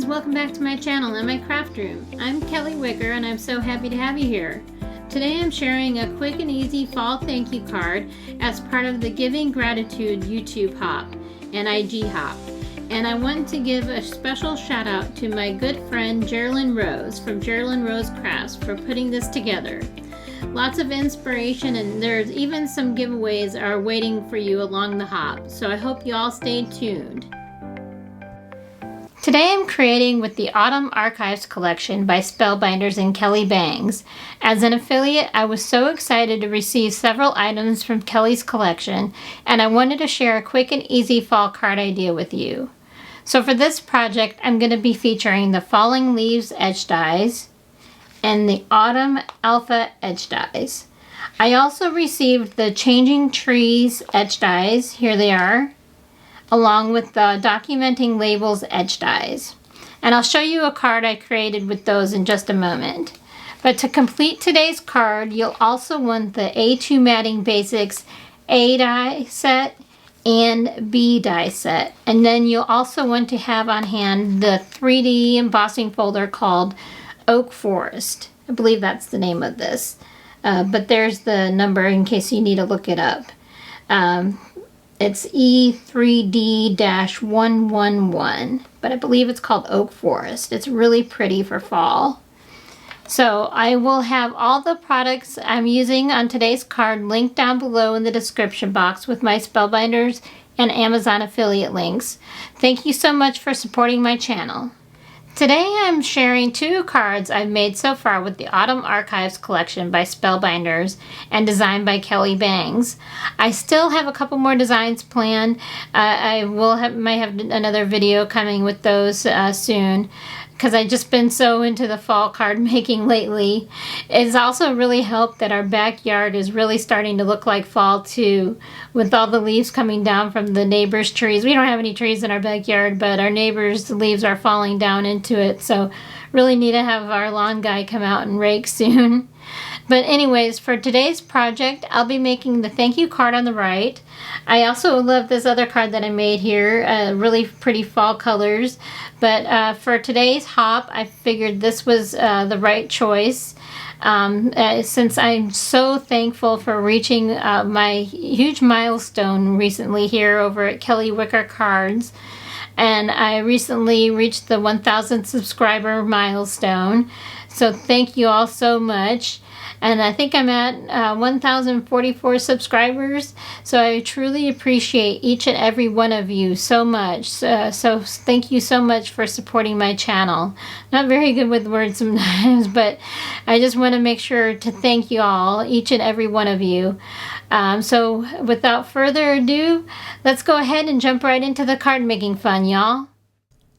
welcome back to my channel and my craft room. I'm Kelly Wicker and I'm so happy to have you here. Today I'm sharing a quick and easy fall thank you card as part of the Giving Gratitude YouTube Hop and IG Hop. And I want to give a special shout out to my good friend Geraldine Rose from Geraldine Rose Crafts for putting this together. Lots of inspiration, and there's even some giveaways are waiting for you along the hop, so I hope you all stay tuned. Today I'm creating with the Autumn Archives Collection by Spellbinders and Kelly Bangs. As an affiliate, I was so excited to receive several items from Kelly's collection, and I wanted to share a quick and easy fall card idea with you. So for this project, I'm going to be featuring the Falling Leaves edge dies and the Autumn Alpha edge dies. I also received the Changing Trees edge dies, here they are, along with the Documenting Labels edge dies. And I'll show you a card I created with those in just a moment. But to complete today's card, you'll also want the A2 Matting Basics A die set and B die set. And then you'll also want to have on hand the 3D embossing folder called Oak Forest. I believe that's the name of this. But there's the number in case you need to look it up. It's E3D-111, but I believe it's called Oak Forest. It's really pretty for fall. So I will have all the products I'm using on today's card linked down below in the description box with my Spellbinders and Amazon affiliate links. Thank you so much for supporting my channel. Today I'm sharing two cards I've made so far with the Autumn Archives Collection by Spellbinders and designed by Kelly Bangs. I still have a couple more designs planned. I might have another video coming with those soon, because I've just been so into the fall card making lately. It's also really helped that our backyard is really starting to look like fall too, with all the leaves coming down from the neighbors' trees. We don't have any trees in our backyard, but our neighbors' leaves are falling down into it, so really need to have our lawn guy come out and rake soon. But anyways, for today's project, I'll be making the thank you card on the right. I also love this other card that I made here, really pretty fall colors. But for today's hop, I figured this was the right choice. Since I'm so thankful for reaching my huge milestone recently here over at Kelly Wicker Cards. And I recently reached the 1,000 subscriber milestone. So thank you all so much. And I think I'm at 1,044 subscribers, so I truly appreciate each and every one of you so much. So thank you so much for supporting my channel. Not very good with words sometimes, but I just want to make sure to thank you all, each and every one of you. So without further ado, let's go ahead and jump right into the card making fun, y'all.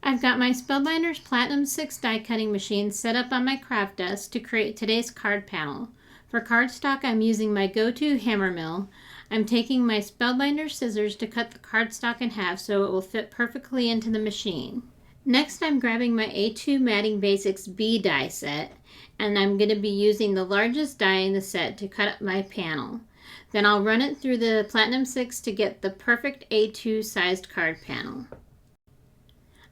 I've got my Spellbinders Platinum 6 die cutting machine set up on my craft desk to create today's card panel. For cardstock, I'm using my go-to hammer mill. I'm taking my Spellbinders scissors to cut the cardstock in half so it will fit perfectly into the machine. Next, I'm grabbing my A2 Matting Basics B die set, and I'm going to be using the largest die in the set to cut up my panel. Then I'll run it through the Platinum 6 to get the perfect A2 sized card panel.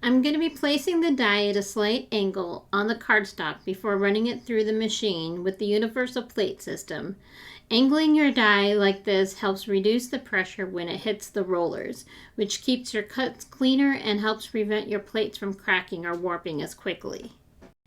I'm going to be placing the die at a slight angle on the cardstock before running it through the machine with the universal plate system. Angling your die like this helps reduce the pressure when it hits the rollers, which keeps your cuts cleaner and helps prevent your plates from cracking or warping as quickly.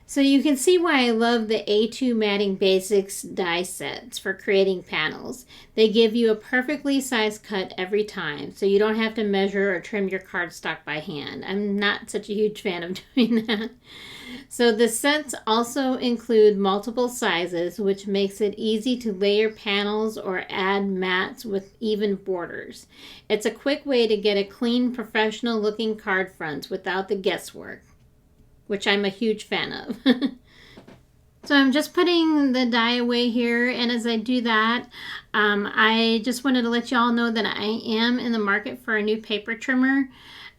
So you can see why I love the A2 Matting Basics die sets for creating panels. They give you a perfectly sized cut every time, so you don't have to measure or trim your cardstock by hand. I'm not such a huge fan of doing that. So the sets also include multiple sizes, which makes it easy to layer panels or add mats with even borders. It's a quick way to get a clean, professional looking card front without the guesswork, which I'm a huge fan of. So I'm just putting the die away here, and as I do that, I just wanted to let you all know that I am in the market for a new paper trimmer.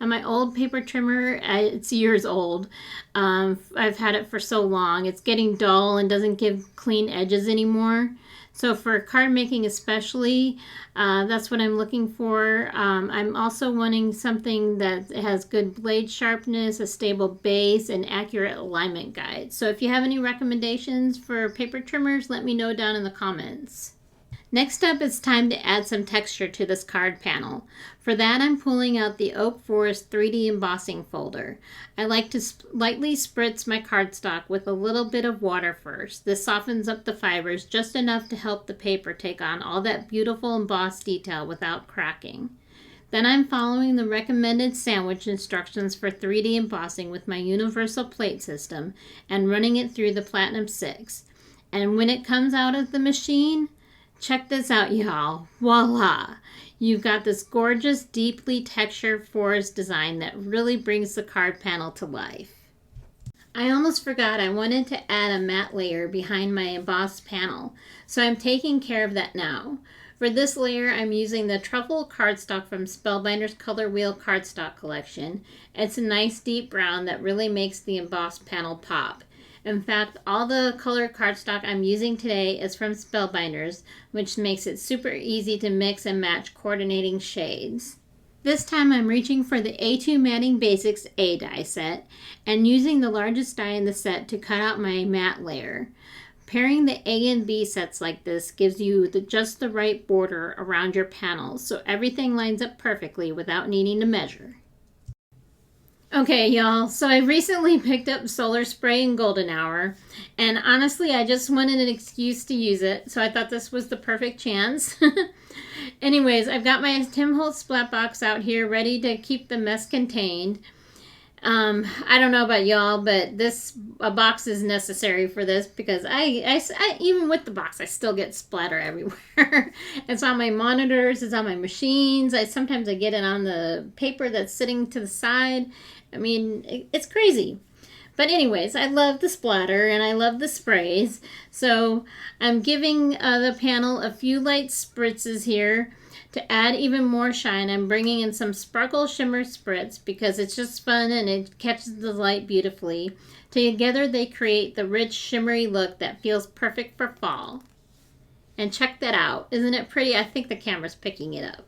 My old paper trimmer, it's years old. I've had it for so long. It's getting dull and doesn't give clean edges anymore. So for card making especially, that's what I'm looking for. I'm also wanting something that has good blade sharpness, a stable base, and accurate alignment guide. So if you have any recommendations for paper trimmers, let me know down in the comments. Next up, it's time to add some texture to this card panel. For that, I'm pulling out the Oak Forest 3D embossing folder. I like to lightly spritz my cardstock with a little bit of water first. This softens up the fibers just enough to help the paper take on all that beautiful embossed detail without cracking. Then I'm following the recommended sandwich instructions for 3D embossing with my universal plate system and running it through the Platinum 6. And when it comes out of the machine, check this out, y'all. Voila! You've got this gorgeous, deeply textured forest design that really brings the card panel to life. I almost forgot I wanted to add a matte layer behind my embossed panel, so I'm taking care of that now. For this layer, I'm using the truffle cardstock from Spellbinders Color Wheel Cardstock Collection. It's a nice deep brown that really makes the embossed panel pop. In fact, all the color cardstock I'm using today is from Spellbinders, which makes it super easy to mix and match coordinating shades. This time I'm reaching for the A2 Matting Basics A die set and using the largest die in the set to cut out my matte layer. Pairing the A and B sets like this gives you just the right border around your panels, so everything lines up perfectly without needing to measure. Okay, y'all, so I recently picked up Solar Spray in Golden Hour, and honestly, I just wanted an excuse to use it, so I thought this was the perfect chance. Anyways, I've got my Tim Holtz splat box out here ready to keep the mess contained. I don't know about y'all, but a box is necessary for this because I even with the box, I still get splatter everywhere. It's on my monitors, it's on my machines. Sometimes I get it on the paper that's sitting to the side. I mean, it's crazy. But anyways, I love the splatter and I love the sprays. So I'm giving the panel a few light spritzes here. To add even more shine, I'm bringing in some Sparkle Shimmer Spritz because it's just fun and it catches the light beautifully. Together they create the rich shimmery look that feels perfect for fall. And check that out. Isn't it pretty? I think the camera's picking it up.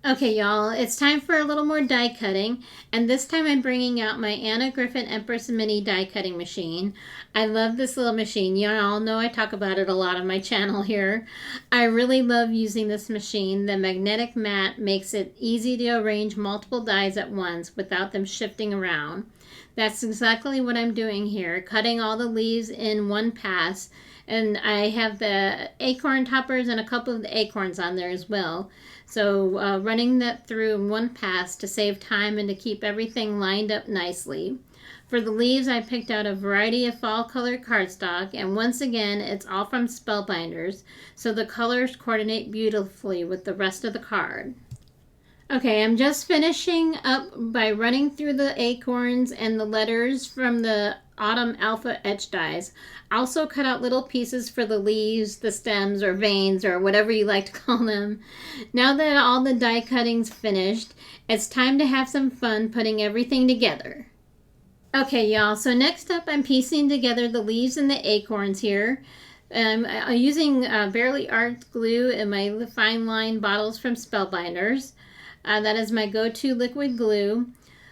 Okay, y'all, it's time for a little more die cutting, and this time I'm bringing out my Anna Griffin Empress Mini die cutting machine. I love this little machine. You all know I talk about it a lot on my channel here. I really love using this machine. The magnetic mat makes it easy to arrange multiple dies at once without them shifting around. That's exactly what I'm doing here, cutting all the leaves in one pass, and I have the acorn toppers and a couple of the acorns on there as well. So running that through in one pass to save time and to keep everything lined up nicely. For the leaves, I picked out a variety of fall color cardstock, and once again, it's all from Spellbinders, so the colors coordinate beautifully with the rest of the card. Okay, I'm just finishing up by running through the acorns and the letters from the Autumn Alpha etch dies. I also cut out little pieces for the leaves, the stems, or veins, or whatever you like to call them. Now that all the die cutting's finished, it's time to have some fun putting everything together. Okay, y'all, so next up I'm piecing together the leaves and the acorns here. I'm using Barely Art glue in my fine line bottles from Spellbinders. That is my go-to liquid glue.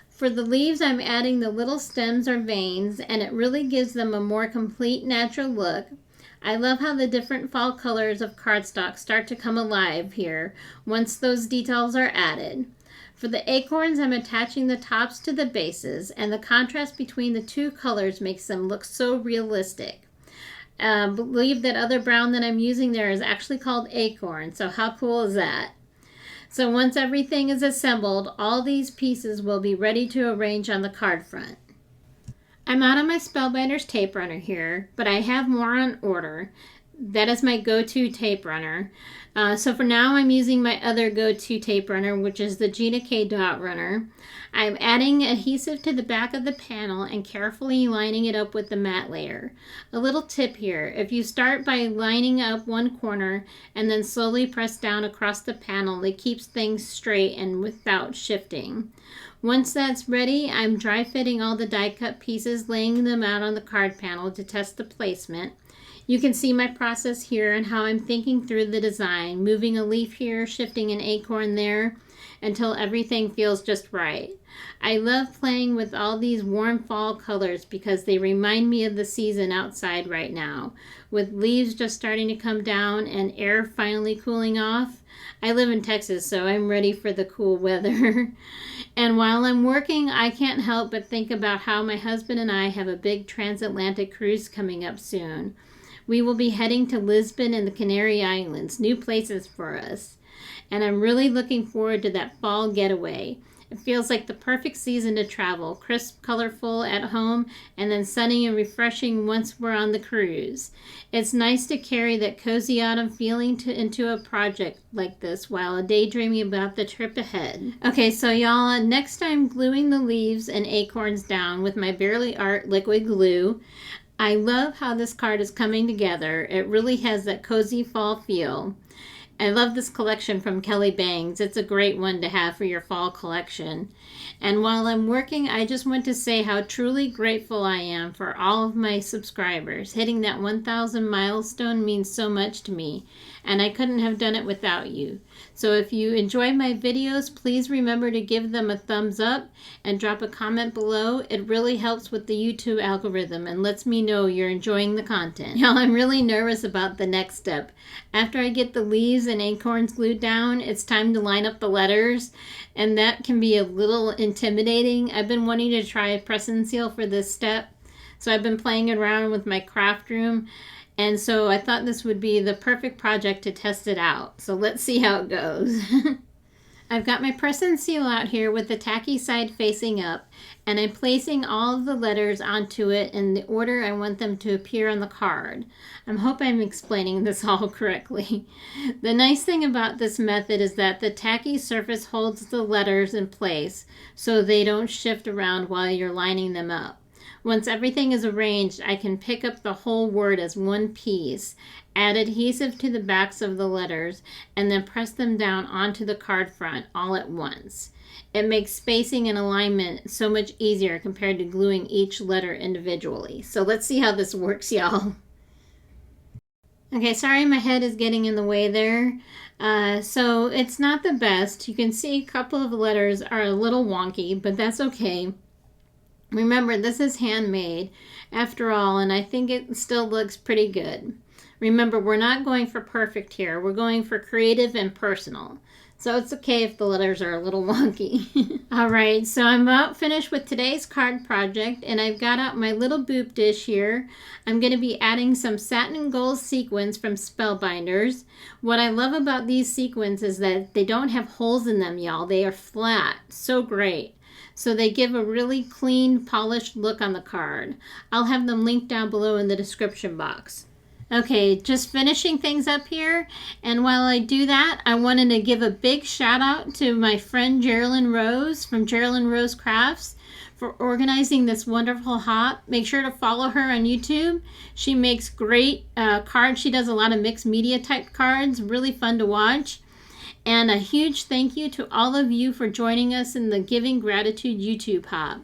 For the leaves, I'm adding the little stems or veins, and it really gives them a more complete natural look. I love how the different fall colors of cardstock start to come alive here once those details are added. For the acorns, I'm attaching the tops to the bases, and the contrast between the two colors makes them look so realistic. I believe that other brown that I'm using there is actually called acorn, so how cool is that? So once everything is assembled, all these pieces will be ready to arrange on the card front. I'm out on my Spellbinders tape runner here, but I have more on order. That is my go-to tape runner. So for now, I'm using my other go-to tape runner, which is the Gina K Dot Runner. I'm adding adhesive to the back of the panel and carefully lining it up with the matte layer. A little tip here, if you start by lining up one corner and then slowly press down across the panel, it keeps things straight and without shifting. Once that's ready, I'm dry fitting all the die cut pieces, laying them out on the card panel to test the placement. You can see my process here and how I'm thinking through the design, moving a leaf here, shifting an acorn there, until everything feels just right. I love playing with all these warm fall colors because they remind me of the season outside right now, with leaves just starting to come down and air finally cooling off. I live in Texas, so I'm ready for the cool weather. And while I'm working, I can't help but think about how my husband and I have a big transatlantic cruise coming up soon. We will be heading to Lisbon and the Canary Islands, new places for us. And I'm really looking forward to that fall getaway. It feels like the perfect season to travel, crisp, colorful at home, and then sunny and refreshing once we're on the cruise. It's nice to carry that cozy autumn feeling into a project like this while daydreaming about the trip ahead. Okay, so y'all, next I'm gluing the leaves and acorns down with my Barely Art liquid glue. I love how this card is coming together. It really has that cozy fall feel. I love this collection from Kelly Bangs. It's a great one to have for your fall collection. And while I'm working, I just want to say how truly grateful I am for all of my subscribers. Hitting that 1,000 milestone means so much to me, and I couldn't have done it without you. So if you enjoy my videos, please remember to give them a thumbs up and drop a comment below. It really helps with the YouTube algorithm and lets me know you're enjoying the content. Y'all, I'm really nervous about the next step. After I get the leaves and acorns glued down, it's time to line up the letters, and that can be a little intimidating. I've been wanting to try a press and seal for this step, so I've been playing around with my craft room, and so I thought this would be the perfect project to test it out. So let's see how it goes. I've got my press and seal out here with the tacky side facing up, and I'm placing all of the letters onto it in the order I want them to appear on the card. I hope I'm explaining this all correctly. The nice thing about this method is that the tacky surface holds the letters in place so they don't shift around while you're lining them up. Once everything is arranged, I can pick up the whole word as one piece, add adhesive to the backs of the letters, and then press them down onto the card front all at once. It makes spacing and alignment so much easier compared to gluing each letter individually. So let's see how this works, y'all. Okay, sorry my head is getting in the way there. So it's not the best. You can see a couple of letters are a little wonky, but that's okay. Remember, this is handmade after all, and I think it still looks pretty good. Remember, we're not going for perfect here. We're going for creative and personal. So it's okay if the letters are a little wonky. All right, so I'm about finished with today's card project, and I've got out my little boop dish here. I'm going to be adding some satin gold sequins from Spellbinders. What I love about these sequins is that they don't have holes in them, y'all. They are flat. So great. So they give a really clean, polished look on the card. I'll have them linked down below in the description box. Okay, just finishing things up here, and while I do that, I wanted to give a big shout out to my friend Geraldine Rose from Geraldine Rose Crafts for organizing this wonderful hop. Make sure to follow her on YouTube. She makes great cards. She does a lot of mixed media type cards, really fun to watch. And a huge thank you to all of you for joining us in the Giving Gratitude YouTube Hop.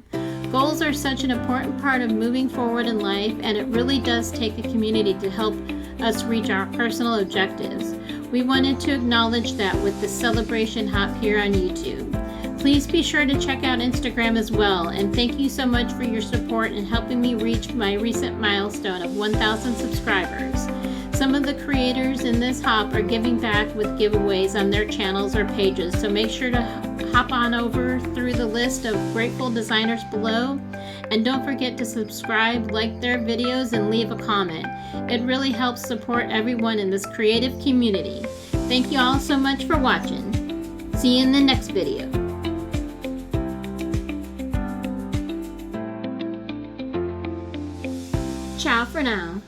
Goals are such an important part of moving forward in life, and it really does take a community to help us reach our personal objectives. We wanted to acknowledge that with the celebration hop here on YouTube. Please be sure to check out Instagram as well, and thank you so much for your support in helping me reach my recent milestone of 1,000 subscribers. Some of the creators in this hop are giving back with giveaways on their channels or pages, so make sure to hop on over through the list of grateful designers below, and don't forget to subscribe, like their videos, and leave a comment. It really helps support everyone in this creative community. Thank you all so much for watching. See you in the next video. Ciao for now.